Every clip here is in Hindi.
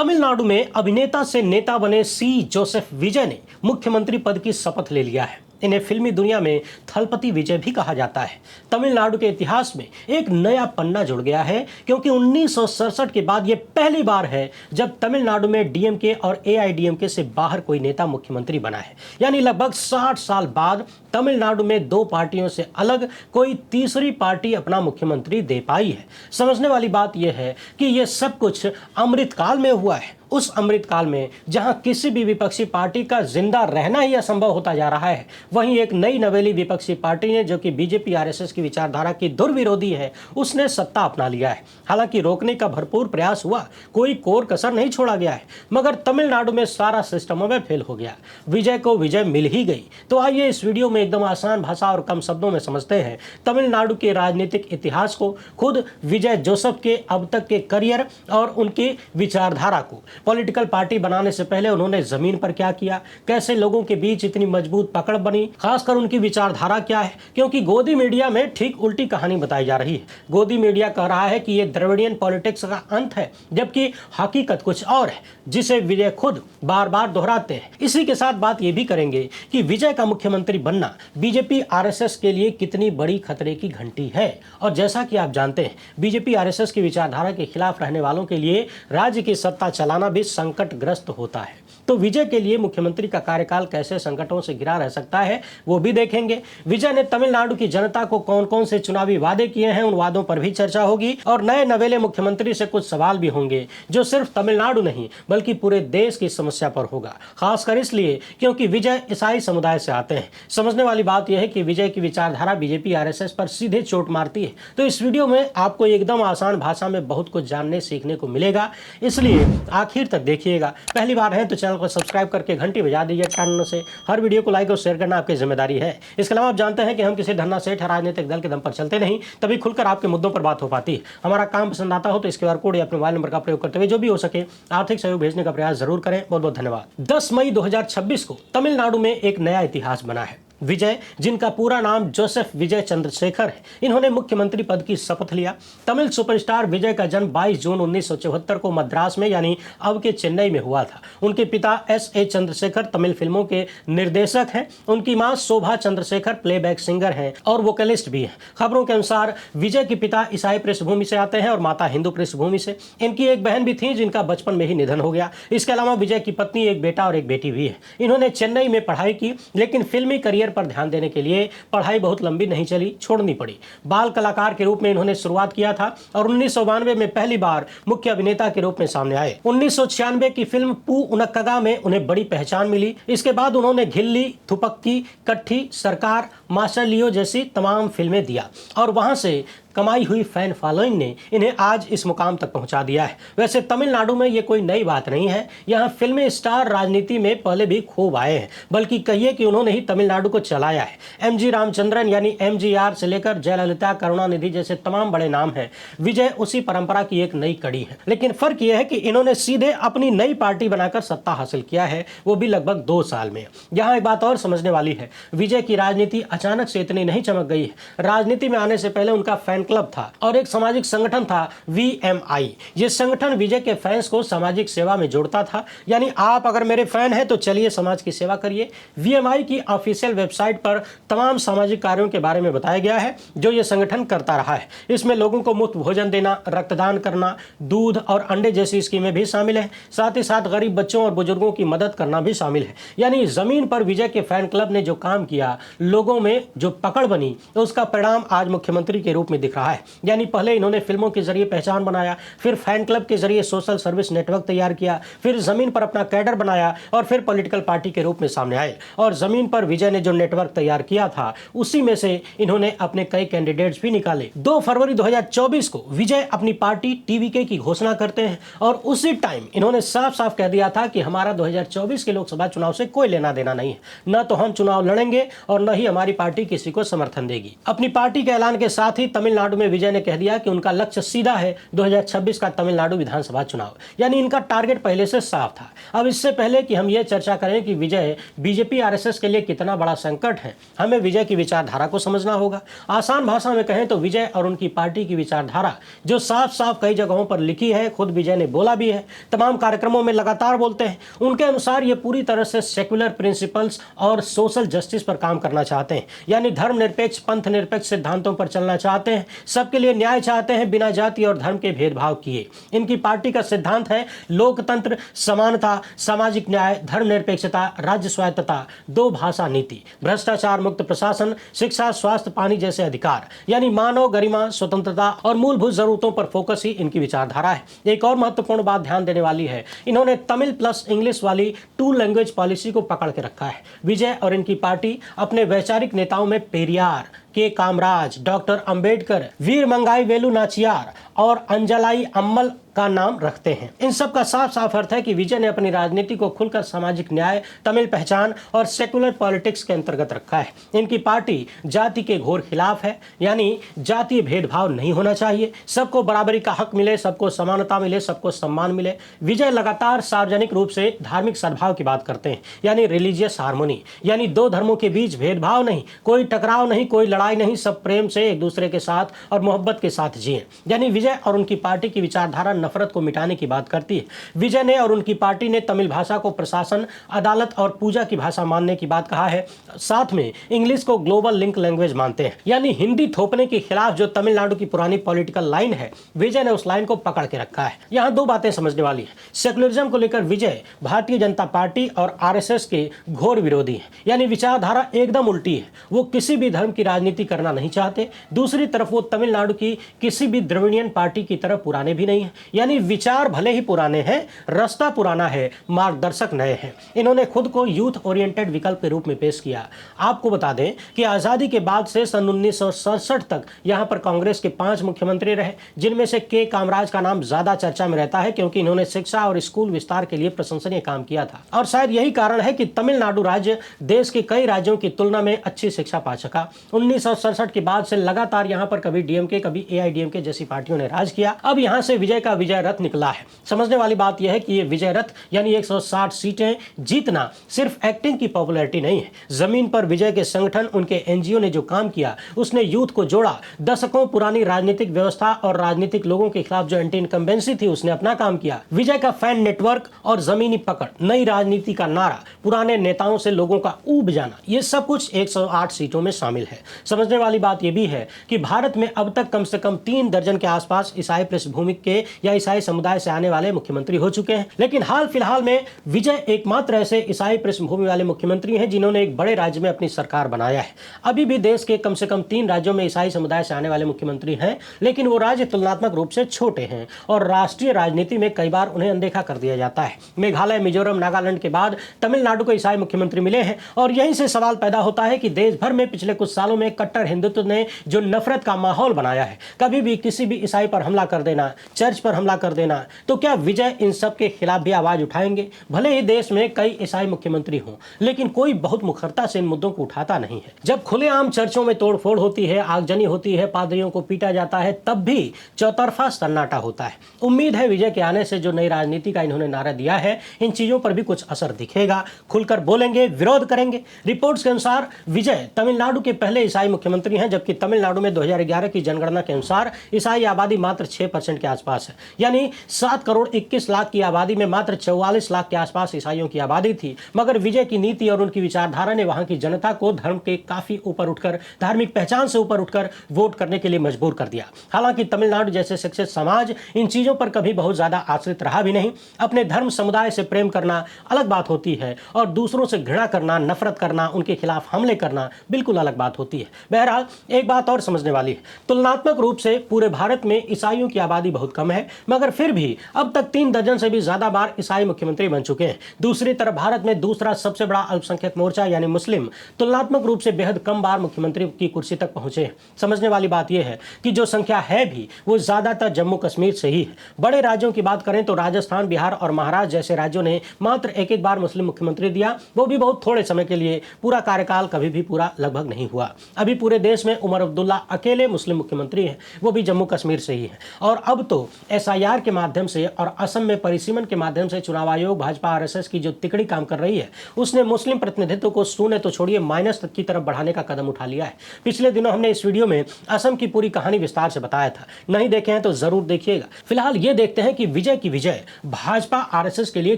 तमिलनाडु में अभिनेता से नेता बने सी जोसेफ विजय ने मुख्यमंत्री पद की शपथ ले लिया है। इन्हें फिल्मी दुनिया में थलपति विजय भी कहा जाता है। तमिलनाडु के इतिहास में एक नया पन्ना जुड़ गया है, क्योंकि 1967 के बाद यह पहली बार है जब तमिलनाडु में डीएमके और एआईडीएमके से बाहर कोई नेता मुख्यमंत्री बना है। यानी लगभग 60 साल बाद तमिलनाडु में दो पार्टियों से अलग कोई तीसरी पार्टी अपना मुख्यमंत्री दे पाई है। समझने वाली बात यह है कि यह सब कुछ अमृतकाल में हुआ है। उस अमृतकाल में जहां किसी भी विपक्षी पार्टी का जिंदा रहना ही असंभव होता जा रहा है, वहीं एक नई नवेली विपक्षी पार्टी ने, जो कि बीजेपी आरएसएस की विचारधारा की दुर्विरोधी है, उसने सत्ता अपना लिया है। हालांकि रोकने का भरपूर प्रयास हुआ, कोई कोर कसर नहीं छोड़ा गया है, मगर तमिलनाडु में सारा सिस्टम में फेल हो गया। विजय को विजय मिल ही गई। तो आइए इस वीडियो में एकदम आसान भाषा और कम शब्दों में समझते हैं तमिलनाडु के राजनीतिक इतिहास को, खुद विजय जोसेफ के अब तक के करियर और उनकी विचारधारा को। पॉलिटिकल पार्टी बनाने से पहले उन्होंने जमीन पर क्या किया, कैसे लोगों के बीच इतनी मजबूत पकड़ बनी, खासकर उनकी विचारधारा क्या है। क्योंकि गोदी मीडिया में ठीक उल्टी कहानी बताई जा रही है। गोदी मीडिया कह रहा है कि यह द्रविडियन पॉलिटिक्स का अंत है, जबकि हकीकत कुछ और है, जिसे विजय खुद बार बार दोहराते हैं। इसी के साथ बात यह भी करेंगे कि विजय का मुख्यमंत्री बनना बीजेपी आरएसएस के लिए कितनी बड़ी खतरे की घंटी है। और जैसा कि आप जानते हैं, बीजेपी आरएसएस की विचारधारा के खिलाफ रहने वालों के लिए राज्य की सत्ता चलाना भी संकटग्रस्त होता है। तो विजय के लिए मुख्यमंत्री का कार्यकाल कैसे संकटों से घिरा रह सकता है, वो भी देखेंगे। विजय ने तमिलनाडु की जनता को कौन कौन से चुनावी वादे किए हैं, उन वादों पर भी चर्चा होगी। और नए नवेले मुख्यमंत्री से कुछ सवाल भी होंगे, जो सिर्फ तमिलनाडु नहीं बल्कि पूरे देश की समस्या पर होगा। खासकर इसलिए क्योंकि विजय ईसाई समुदाय से आते हैं। समझने वाली बात यह है कि विजय की विचारधारा बीजेपी आरएसएस पर सीधे चोट मारती है। तो इस वीडियो में आपको एकदम आसान भाषा में बहुत कुछ जानने सीखने को मिलेगा, इसलिए आखिर तक देखिएगा। पहली बार है तो चैनल को सब्सक्राइब करके घंटी बजा दीजिए। चैनल से हर वीडियो को लाइक और शेयर करना आपकी जिम्मेदारी है। इसके अलावा आप जानते हैं कि हम किसी धन्ना सेठ राजनीतिक दल के दम पर चलते नहीं, तभी खुलकर आपके मुद्दों पर बात हो पाती है। हमारा काम पसंद आता हो तो इसके QR कोड या अपने मोबाइल नंबर का प्रयोग करते हुए जो भी हो सके आर्थिक सहयोग भेजने का प्रयास जरूर करें। बहुत बहुत धन्यवाद। 10 मई 2026 को तमिलनाडु में एक नया इतिहास बना है। विजय, जिनका पूरा नाम जोसेफ विजय चंद्रशेखर है, इन्होंने मुख्यमंत्री पद की शपथ लिया। तमिल सुपरस्टार विजय का जन्म 22 जून 1974 को मद्रास में, यानी अब के चेन्नई में हुआ था। उनके पिता S.A. चंद्रशेखर तमिल फिल्मों के निर्देशक हैं। उनकी मां शोभा चंद्रशेखर प्लेबैक सिंगर हैं और वोकलिस्ट भी हैं। खबरों के अनुसार विजय के पिता ईसाई पृष्ठभूमि से आते हैं और माता हिंदू पृष्ठभूमि से। इनकी एक बहन भी थी, जिनका बचपन में ही निधन हो गया। इसके अलावा विजय की पत्नी, एक बेटा और एक बेटी भी है। इन्होंने चेन्नई में पढ़ाई की, लेकिन फिल्मी करियर पर ध्यान देने के लिए पढ़ाई बहुत लंबी नहीं चली, छोड़नी पड़ी। बाल कलाकार के रूप में इन्होंने शुरुआत किया था और 1992 में पहली बार मुख्य अभिनेता के रूप में सामने आए। 1996 की फिल्म पू उनक्कगा में उन्हें बड़ी पहचान मिली। इसके बाद उन्होंने घिल्ली, थुपक्की, कट्ठी, सरकार, मास्टर लियो जैसी तमाम फिल्में दिया और वहां से कमाई हुई फैन फॉलोइंग ने इन्हें आज इस मुकाम तक पहुंचा दिया है। वैसे तमिलनाडु में ये कोई नई बात नहीं है। यहाँ फिल्मी स्टार राजनीति में पहले भी खूब आए हैं, बल्कि कहिए कि उन्होंने ही तमिलनाडु को चलाया है। MG रामचंद्रन यानी MGR से लेकर जयललिता, करुणानिधि जैसे तमाम बड़े नाम हैं। विजय उसी परंपरा की एक नई कड़ी है, लेकिन फर्क यह है कि इन्होंने सीधे अपनी नई पार्टी बनाकर सत्ता हासिल किया है, वो भी लगभग 2 साल में। यहाँ एक बात और समझने वाली है, विजय की राजनीति अचानक से इतनी नहीं चमक गई है। राजनीति में आने से पहले उनका फैन क्लब था और एक सामाजिक संगठन था VMI। ये संगठन विजय के फैंस को सामाजिक सेवा में जोड़ता था। यानी आप अगर मेरे फैन हैं तो चलिए समाज की सेवा करिए। VMI की ऑफिशियल वेबसाइट पर तमाम सामाजिक कार्यों के बारे में बताया गया है जो ये संगठन करता रहा है। इसमें लोगों को मुफ्त भोजन देना, रक्तदान करना, दूध और अंडे जैसी स्कीमें भी शामिल है। साथ ही साथ गरीब बच्चों और बुजुर्गों की मदद करना भी शामिल है। यानी जमीन पर विजय के फैन क्लब ने जो काम किया, लोगों में जो पकड़ बनी, उसका परिणाम आज मुख्यमंत्री के रूप में दिख रहा है। यानी पहले इन्होंने फिल्मों के जरिए पहचान बनाया, फिर फैन क्लब के जरिए सोशल सर्विस नेटवर्क तैयार किया, फिर जमीन पर अपना कैडर बनाया और फिर पॉलिटिकल पार्टी के रूप में सामने आए। और जमीन पर विजय ने जो नेटवर्क तैयार किया था, उसी में से इन्होंने अपने कई कैंडिडेट्स भी निकाले। 2 फरवरी 2024 को विजय अपनी पार्टी TVK की घोषणा करते हैं और उसी टाइम इन्होंने साफ साफ कह दिया था कि हमारा 2024 के लोकसभा चुनाव से कोई लेना देना नहीं है, न तो हम चुनाव लड़ेंगे और न ही हमारी पार्टी किसी को समर्थन देगी। अपनी पार्टी के ऐलान के साथ ही तमिलनाडु में विजय ने कह दिया कि उनका लक्ष्य सीधा है 2026 का तमिलनाडु विधानसभा चुनाव। यानी इनका टारगेट पहले से साफ था। अब इससे पहले कि हम ये चर्चा करें कि विजय बीजेपी आरएसएस के लिए कितना बड़ा संकट है, हमें विजय की विचारधारा को समझना होगा। आसान भाषा में कहें तो विजय और उनकी पार्टी की विचारधारा जो साफ साफ कई जगहों पर लिखी है, खुद विजय ने बोला भी है, तमाम कार्यक्रमों में लगातार बोलते हैं, उनके अनुसार ये पूरी तरह से सेक्युलर प्रिंसिपल्स और सोशल जस्टिस पर काम करना चाहते हैं, यानी धर्मनिरपेक्ष पंथ निरपेक्ष सिद्धांतों पर चलना चाहते हैं, सबके लिए न्याय चाहते हैं बिना जाति और धर्म के भेदभाव किए। इनकी पार्टी का सिद्धांत है लोकतंत्र, समानता, सामाजिक न्याय, धर्मनिरपेक्षता, राज्य स्वायत्तता, दो भाषा नीति, भ्रष्टाचार मुक्त प्रशासन, शिक्षा, स्वास्थ्य, पानी जैसे अधिकार, यानी मानव गरिमा, स्वतंत्रता और मूलभूत जरूरतों पर फोकस ही इनकी विचारधारा है। एक और महत्वपूर्ण बात ध्यान देने वाली है, इन्होंने तमिल प्लस इंग्लिश वाली 2 लैंग्वेज पॉलिसी को पकड़ के रखा है। विजय और इनकी पार्टी अपने वैचारिक नेताओं में पेरियार, के कामराज, डॉक्टर अंबेडकर, वीर मंगाई वेलु नाचियार और अंजलाई अम्मल का नाम रखते हैं। इन सब का साफ साफ अर्थ है कि विजय ने अपनी राजनीति को खुलकर सामाजिक न्याय, तमिल पहचान और सेकुलर पॉलिटिक्स के अंतर्गत रखा है। इनकी पार्टी जाति के घोर खिलाफ है, यानी जातीय भेदभाव नहीं होना चाहिए, सबको बराबरी का हक मिले, सबको समानता मिले, सबको सम्मान मिले। विजय लगातार सार्वजनिक रूप से धार्मिक सद्भाव की बात करते हैं, यानी रिलीजियस हार्मोनी, यानी दो धर्मों के बीच भेदभाव नहीं, कोई टकराव नहीं, कोई लड़ाई नहीं, सब प्रेम से एक दूसरे के साथ और मोहब्बत के साथ जिए। यानी विजय और उनकी पार्टी की विचारधारा नफरत को मिटाने की बात करती है। विजय ने और उनकी पार्टी ने तमिल भाषा को प्रशासन, अदालत और पूजा की भाषा मानने की बात कहा है, साथ में इंग्लिश को ग्लोबल लिंक लैंग्वेज मानते हैं, यानी हिंदी थोपने के खिलाफ जो तमिलनाडु की पुरानी पॉलिटिकल लाइन है, विजय ने उस लाइन को पकड़ के रखा है। यहाँ दो बातें समझने वाली है। सेकुलरिज्म को लेकर विजय भारतीय जनता पार्टी और आरएसएस के घोर विरोधी है, यानी विचारधारा एकदम उल्टी है। वो किसी भी धर्म की राजनीति करना नहीं चाहते। दूसरी तरफ वो तमिलनाडु की किसी भी द्रविडियन पार्टी की तरफ पुराने भी नहीं है, यानी विचार भले ही पुराने हैं, रास्ता पुराना है, मार्गदर्शक नए हैं। इन्होंने खुद को यूथ ओरिएंटेड विकल्प के रूप में पेश किया। आपको बता दें कि आजादी के बाद से सन 1967 तक यहां पर कांग्रेस के 5 मुख्यमंत्री रहे, जिनमें से के कामराज का नाम ज्यादा चर्चा में रहता है क्योंकि इन्होंने शिक्षा और स्कूल विस्तार के लिए प्रशंसनीय काम किया था। और शायद यही कारण है कि तमिलनाडु राज्य देश के कई राज्यों की तुलना में अच्छी शिक्षा पा सका। 1967 के बाद से लगातार यहां पर कभी डीएमके, कभी एआईडीएमके जैसी पार्टियों ने राज किया। अब यहां से विजय का विजय रथ निकला है। समझने वाली बात यह है कि ये विजय रथ यानी 160 सीटें जीतना सिर्फ एक्टिंग की पॉपुलैरिटी नहीं है। जमीन पर विजय के संगठन, उनके एनजीओ ने जो काम किया, उसने यूथ को जोड़ा। दशकों पुरानी राजनीतिक व्यवस्था और राजनीतिक लोगों के खिलाफ जो एंटी इनकम्बेंसी थी, उसने अपना काम किया। विजय का फैन नेटवर्क और जमीनी पकड़, नई राजनीति का नारा, पुराने नेताओं से लोगों का ऊब जाना, ये सब कुछ 108 सीटों में शामिल है। समझने वाली बात यह भी है कि भारत में अब तक कम से कम 3 दर्जन के आसपास ईसाई पृष्ठभूमि के या ईसाई समुदाय से आने वाले मुख्यमंत्री हो चुके हैं, लेकिन हाल फिलहाल में विजय एकमात्र ऐसे ईसाई पृष्ठभूमि वाले मुख्यमंत्री हैं जिन्होंने एक बड़े राज्य में अपनी सरकार बनाया है। अभी भी देश के कम से कम 3 राज्यों में ईसाई समुदाय से आने वाले मुख्यमंत्री हैं, लेकिन वो राज्य तुलनात्मक रूप से छोटे हैं और राष्ट्रीय राजनीति में कई बार उन्हें अनदेखा कर दिया जाता है। मेघालय, मिजोरम, नागालैंड के बाद तमिलनाडु को ईसाई मुख्यमंत्री मिले हैं और यहीं से सवाल पैदा होता है कि देश भर में पिछले कुछ सालों में कट्टर हिंदुत्व ने जो नफरत का माहौल बनाया है, कभी भी किसी भी ईसाई पर हमला कर देना, चर्च पर हमला कर देना, तो क्या विजय इन सब के खिलाफ भी आवाज उठाएंगे? भले ही देश में कई ईसाई मुख्यमंत्री हों, लेकिन कोई बहुत मुखरता से इन मुद्दों को उठाता नहीं है। जब खुलेआम चर्चों में तोड़फोड़ होती है, आगजनी होती है, पादरियों को पीटा जाता है, तब भी चौतरफा सन्नाटा होता है। उम्मीद है विजय के आने से जो नई राजनीति का इन्होंने नारा दिया है, इन चीजों पर भी कुछ असर दिखेगा। खुलकर बोलेंगे, विरोध करेंगे। रिपोर्ट्स के अनुसार विजय तमिलनाडु के पहले ईसाई मुख्यमंत्री हैं, जबकि तमिलनाडु में 2011 की जनगणना के अनुसार ईसाई आबादी मात्र 6% के आसपास है, यानी 7 करोड़ 21 लाख की आबादी में मात्र 44 लाख के आसपास ईसाइयों की आबादी थी। मगर विजय की नीति और उनकी विचारधारा ने वहां की जनता को धर्म के काफी ऊपर उठकर, धार्मिक पहचान से ऊपर उठकर वोट करने के लिए मजबूर कर दिया। हालांकि तमिलनाडु जैसे शिक्षित समाज इन चीजों पर कभी बहुत ज्यादा आश्रित रहा भी नहीं। अपने धर्म समुदाय से प्रेम करना अलग बात होती है और दूसरों से घृणा करना, नफरत करना, उनके खिलाफ हमले करना बिल्कुल अलग बात होती है। बहरहाल एक बात और समझने वाली है, तुलनात्मक रूप से पूरे भारत में ईसाइयों की आबादी बहुत कम है, मगर फिर भी अब तक 3 दर्जन से भी ज्यादा बार ईसाई मुख्यमंत्री बन चुके हैं। दूसरी तरफ भारत में दूसरा सबसे बड़ा अल्पसंख्यक मोर्चा यानी मुस्लिम तुलनात्मक रूप से बेहद कम बार मुख्यमंत्री की कुर्सी तक पहुंचे हैं। समझने वाली बात यह है कि जो संख्या है भी वो ज्यादातर जम्मू कश्मीर से ही है। बड़े राज्यों की बात करें तो राजस्थान, बिहार और महाराष्ट्र जैसे राज्यों ने मात्र एक बार मुस्लिम मुख्यमंत्री दिया, वो भी बहुत थोड़े समय के लिए। पूरा कार्यकाल कभी भी पूरा लगभग नहीं हुआ। अभी पूरे देश में उमर अब्दुल्ला अकेले मुस्लिम मुख्यमंत्री हैं, वो भी जम्मू कश्मीर से ही है। और अब तो ऐसा एसआईआर के माध्यम से और असम में परिसीमन के माध्यम से चुनाव आयोग भाजपा आरएसएस की जो तिकड़ी काम कर रही है उसने मुस्लिम प्रतिनिधित्व को शून्य तो छोड़िए माइनस की तरफ बढ़ाने का कदम उठा लिया है। पिछले दिनों हमने इस वीडियो में असम की पूरी कहानी विस्तार से बताया था, नहीं देखे हैं तो जरूर देखिएगा। फिलहाल ये देखते हैं कि विजय की विजय भाजपा आरएसएस के लिए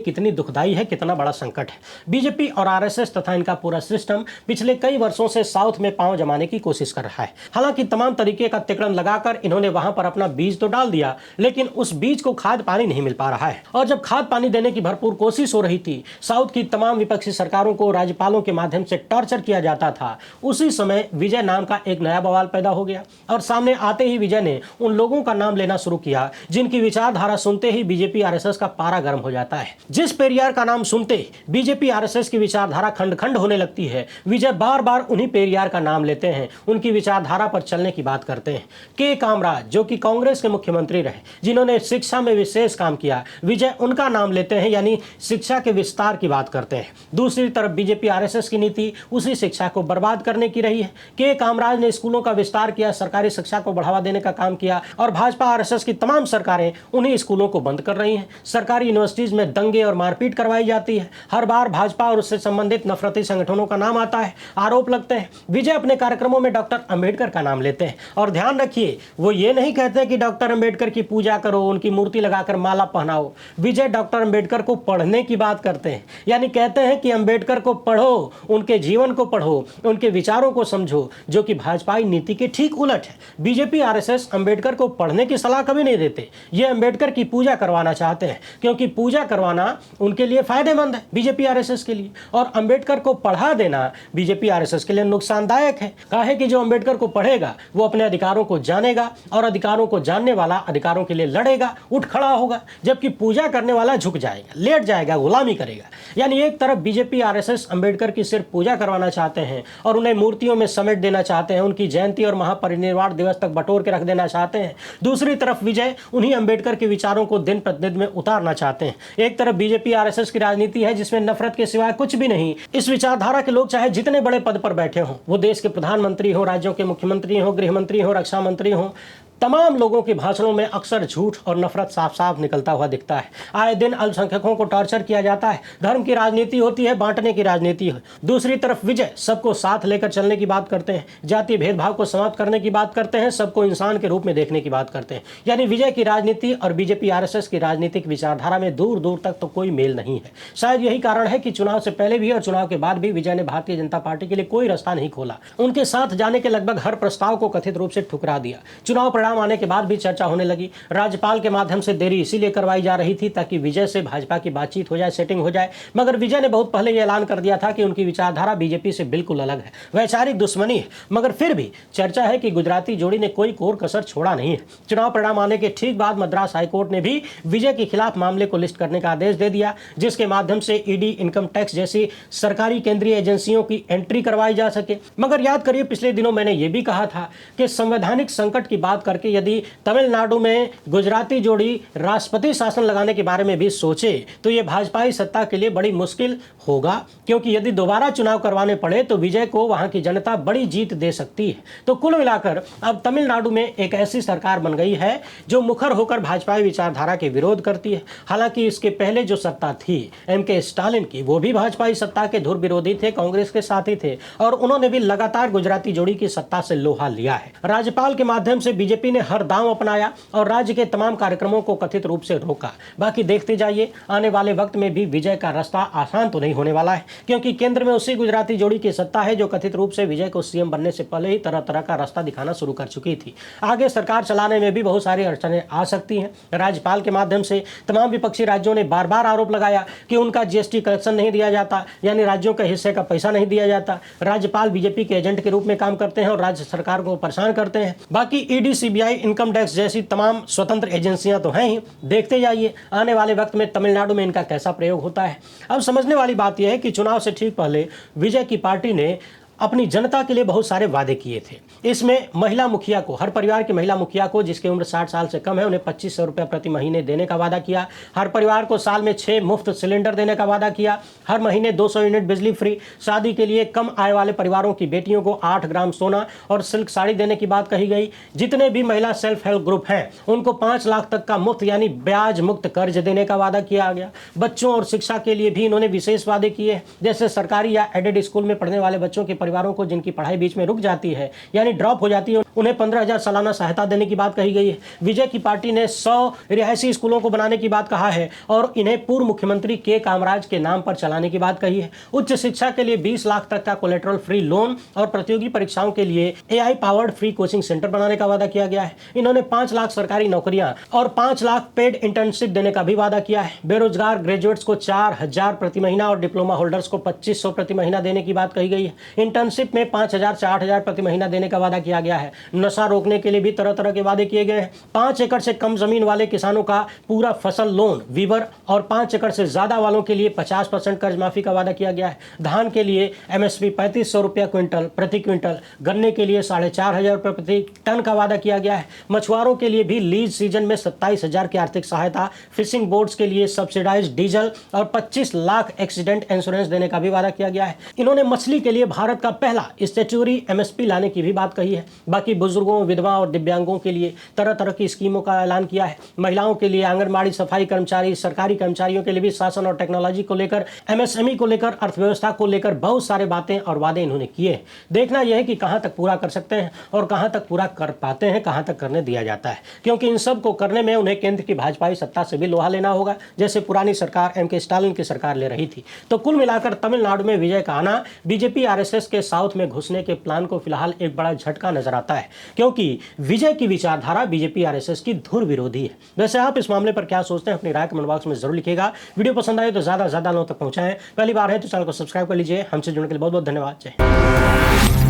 कितनी दुखदाई है, कितना बड़ा संकट है। बीजेपी और आरएसएस तथा इनका पूरा सिस्टम पिछले कई वर्षों से साउथ में पांव जमाने की कोशिश कर रहा है। हालांकि तमाम तरीके का तिकड़म लगाकर इन्होंने वहां पर अपना बीज तो डाल दिया, लेकिन उस बीज को खाद पानी नहीं मिल पा रहा है। और जब खाद पानी देने की भरपूर कोशिश हो रही थी, साउथ की तमाम विपक्षी सरकारों को राज्यपालों के माध्यम से टॉर्चर किया जाता था, उसी समय विजय नाम का एक नया बवाल पैदा हो गया। और सामने आते ही विजय ने उन लोगों का नाम लेना शुरू किया जिनकी विचारधारा सुनते ही बीजेपी आरएसएस का पारा गर्म हो जाता है। जिस पेरियार का नाम सुनते बीजेपी आरएसएस की विचारधारा खंड खंड होने लगती है, विजय बार बार उन्हीं पेरियार का नाम लेते हैं, उनकी विचारधारा पर चलने की बात करते हैं। के कामराज जो कि कांग्रेस के मुख्यमंत्री रहे, जिन्होंने शिक्षा में विशेष काम किया, विजय उनका नाम लेते हैं, यानी शिक्षा के विस्तार की बात करते हैं। दूसरी तरफ बीजेपी आरएसएस की नीति उसी शिक्षा को बर्बाद करने की रही है। के कामराज ने स्कूलों का विस्तार किया, सरकारी शिक्षा को बढ़ावा देने का काम किया, और भाजपा आरएसएस की तमाम सरकारें उन्हीं स्कूलों को बंद कर रही हैं। सरकारी यूनिवर्सिटीज में दंगे और मारपीट करवाई जाती है। हर बार भाजपा और उससे संबंधित नफरती संगठनों का नाम आता है, आरोप लगते हैं। विजय अपने कार्यक्रमों में डॉक्टर अंबेडकर का नाम लेते हैं, और ध्यान रखिए वो ये नहीं कहते कि डॉक्टर अंबेडकर की पूजा करो, उनकी मूर्ति लगाकर माला पहनाओ। विजय डॉक्टर अंबेडकर को पढ़ने की बात करते हैं, यानी कहते हैं कि अंबेडकर को पढ़ो, उनके जीवन को पढ़ो, उनके विचारों को समझो, जो कि भाजपाई नीति के ठीक उलट है। बीजेपी आरएसएस अंबेडकर को पढ़ने की सलाह कभी नहीं देते, ये अंबेडकर की पूजा करवाना चाहते हैं, क्योंकि पूजा करवाना उनके लिए फायदेमंद है बीजेपी आरएसएस के लिए, और अंबेडकर को पढ़ा देना बीजेपी आरएसएस के लिए नुकसानदायक है। काहे कि जो अंबेडकर को पढ़ेगा वो अपने अधिकारों को जानेगा, और अधिकारों को जानने वाला अधिकारों के लिए लड़ेगा, उठ खड़ा होगा, जबकि पूजा करने वाला झुक जाएगा, लेट जाएगा, गुलामी करेगा। यानी एक तरफ बीजेपी आरएसएस अंबेडकर की सिर्फ पूजा करवाना चाहते हैं और उन्हें मूर्तियों में समेट देना चाहते हैं, उनकी जयंती और महापरिनिर्वाण दिवस तक बटोर के रख देना चाहते हैं। दूसरी तरफ विजय उन्हीं अंबेडकर के विचारों को दिन प्रतिदिन में उतारना चाहते हैं। एक तरफ बीजेपी आरएसएस की राजनीति है जिसमें नफरत के सिवाय कुछ भी नहीं। इस विचारधारा के लोग चाहे जितने बड़े पद पर बैठे हों, वो देश के प्रधानमंत्री हो, राज्यों के मुख्यमंत्री हो, गृह मंत्री हो, रक्षा मंत्री हो, तमाम लोगों के भाषणों में अक्सर झूठ और नफरत साफ साफ निकलता हुआ दिखता है। आए दिन अल्पसंख्यकों को टॉर्चर किया जाता है, धर्म की राजनीति होती है, बांटने की राजनीति है। दूसरी तरफ विजय सबको साथ लेकर चलने की बात करते हैं, जातीय भेदभाव को समाप्त करने की बात करते हैं, सबको इंसान के रूप में देखने की बात करते हैं। यानी विजय की राजनीति और बीजेपी आरएसएस की राजनीतिक विचारधारा में दूर दूर तक तो कोई मेल नहीं है। शायद यही कारण है कि चुनाव से पहले भी और चुनाव के बाद भी विजय ने भारतीय जनता पार्टी के लिए कोई रास्ता नहीं खोला। उनके साथ जाने के लगभग हर प्रस्ताव को कथित रूप से ठुकरा दिया। चुनाव परिणाम आने के बाद भी चर्चा होने लगी। राज्यपाल के माध्यम से देरी इसीलिए करवाई जा रही थी ताकि विजय से भाजपा की बातचीत हो जाए, सेटिंग हो जाए। मगर विजय ने बहुत पहले यह ऐलान कर दिया था कि उनकी विचारधारा बीजेपी से बिल्कुल अलग है, वैचारिक दुश्मनी है। मगर फिर भी चर्चा है कि गुजराती जोड़ी ने कोई कोर कसर छोड़ा नहीं है। चुनाव परिणाम आने के ठीक बाद मद्रास हाईकोर्ट ने भी विजय के खिलाफ मामले को लिस्ट करने का आदेश दे दिया, जिसके माध्यम से ईडी, इनकम टैक्स जैसी सरकारी केंद्रीय एजेंसियों की एंट्री करवाई जा सके। मगर याद करिए, पिछले दिनों मैंने यह भी कहा था कि संवैधानिक संकट की बात करके यदि तमिलनाडु में गुजराती जोड़ी राष्ट्रपति शासन लगाने के बारे में भी सोचे तो यह भाजपाई सत्ता के लिए बड़ी मुश्किल होगा, क्योंकि यदि दोबारा चुनाव करवाने पड़े तो विजय को वहां की जनता बड़ी जीत दे सकती है। तो कुल मिलाकर अब तमिलनाडु में एक ऐसी सरकार बन गई है जो मुखर होकर भाजपाई विचारधारा के विरोध करती है। हालांकि इसके पहले जो सत्ता थी एम.के. स्टालिन की, वो भी भाजपाई सत्ता के धुर विरोधी थे, कांग्रेस के साथ ही थे, और उन्होंने भी लगातार गुजराती जोड़ी की सत्ता से लोहा लिया है। राज्यपाल के माध्यम से बीजेपी ने हर दांव अपनाया और राज्य के तमाम कार्यक्रमों को कथित रूप से रोका। बाकी देखते जाइए, आने वाले वक्त में भी विजय का रास्ता आसान तो नहीं होने वाला है, क्योंकि केंद्र में उसी गुजराती जोड़ी की सत्ता है जो कथित रूप से विजय को सीएम बनने से पहले ही तरह तरह का रास्ता दिखाना शुरू कर चुकी थी। आगे सरकार चलाने में भी बहुत सारी अड़चनें आ सकती हैं। राज्यपाल के माध्यम से तमाम विपक्षी राज्यों ने बार बार आरोप लगाया कि उनका जीएसटी कलेक्शन नहीं दिया जाता, यानी राज्यों के हिस्से का पैसा नहीं दिया जाता। राज्यपाल बीजेपी के एजेंट के रूप में काम करते हैं और राज्य सरकार को परेशान करते हैं। बाकी ईडी, सीबीआई, इनकम टैक्स जैसी तमाम स्वतंत्र एजेंसियां तो हैं ही। देखते जाइए आने वाले वक्त में तमिलनाडु में इनका कैसा प्रयोग होता है। अब समझने वाली बात यह है कि चुनाव से ठीक पहले विजय की पार्टी ने अपनी जनता के लिए बहुत सारे वादे किए थे। इसमें महिला मुखिया को, हर परिवार की महिला मुखिया को जिसकी उम्र 60 साल से कम है, उन्हें 2500 रुपये प्रति महीने देने का वादा किया। हर परिवार को साल में 6 मुफ्त सिलेंडर देने का वादा किया। हर महीने 200 यूनिट बिजली फ्री। शादी के लिए कम आय वाले परिवारों की बेटियों को 8 ग्राम सोना और सिल्क साड़ी देने की बात कही गई। जितने भी महिला सेल्फ हेल्प ग्रुप हैं उनको 5 लाख तक का मुफ्त यानी ब्याज मुक्त कर्ज देने का वादा किया गया। बच्चों और शिक्षा के लिए भी इन्होंने विशेष वादे किए, जैसे सरकारी या एडेड स्कूल में पढ़ने वाले बच्चों के परिवारों को जिनकी पढ़ाई बीच में रुक जाती है यानी ड्रॉप हो जाती है, उन्हें 15,000 सालाना सहायता देने की बात कही गई है। विजय की पार्टी ने 100 रिहायशी स्कूलों को बनाने की बात कहा है और इन्हें पूर्व मुख्यमंत्री के कामराज के नाम पर चलाने की बात कही है। उच्च शिक्षा के लिए 20 लाख तक का कोलेट्रल फ्री लोन और प्रतियोगी परीक्षाओं के लिए AI powered free coaching centre बनाने का वादा किया गया है। इन्होंने 5 लाख सरकारी नौकरियां और 5 लाख पेड इंटर्नशिप देने का भी वादा किया है। बेरोजगार ग्रेजुएट्स को 4,000 प्रति महीना और डिप्लोमा होल्डर्स को 2500 प्रति महीना देने की बात कही गई है। इंटर्नशिप में 5,000 से 8,000 प्रति महीना देने का वादा किया गया है। नशा रोकने के लिए भी तरह तरह के वादे किए गए हैं। 5 एकड़ से कम जमीन वाले किसानों का पूरा फसल लोन वीवर और 5 एकड़ से ज्यादा वालों के लिए 50% कर्ज माफी का वादा किया गया है। धान के लिए MSP 3500 रुपया क्विंटल प्रति क्विंटल, गन्ने के लिए 4,500 रुपये प्रति टन का वादा किया गया है। मछुआरों के लिए भी लीज सीजन में 27,000 की आर्थिक सहायता, फिशिंग बोट्स के लिए सब्सिडाइज्ड डीजल और 25 लाख एक्सीडेंट इंश्योरेंस देने का भी वादा किया गया है। इन्होंने मछली के लिए भारत का पहला स्टैट्यूटरी MSP लाने की भी बात कही है। बाकी बुजुर्गों, विधवा और दिव्यांगों के लिए तरह तरह की स्कीमों का ऐलान किया है। महिलाओं के लिए आंगनबाड़ी, सफाई कर्मचारी, सरकारी कर्मचारियों के लिए भी शासन और टेक्नोलॉजी को लेकर, MSME को लेकर, अर्थव्यवस्था को लेकर बहुत सारे बातें और वादे इन्होंने किए। देखना यह है कि कहां तक पूरा कर सकते हैं और कहां तक पूरा कर पाते हैं, कहां तक करने दिया जाता है, क्योंकि इन सब को करने में उन्हें केंद्र की भाजपाई सत्ता से भी लोहा लेना होगा, जैसे पुरानी सरकार MK स्टालिन की सरकार ले रही थी। तो कुल मिलाकर तमिलनाडु में विजय का आना बीजेपी RSS के साउथ में घुसने के प्लान को फिलहाल एक बड़ा झटका नजर आता है, क्योंकि विजय की विचारधारा बीजेपी RSS की धुर विरोधी है। वैसे आप इस मामले पर क्या सोचते हैं, अपनी राय कमेंट बॉक्स में जरूर लिखिएगा। वीडियो पसंद आए तो ज्यादा लोगों तक पहुंचाएं। पहली बार है तो चैनल को सब्सक्राइब कर लीजिए। हमसे जुड़ने के लिए बहुत बहुत धन्यवाद। जय हिंद।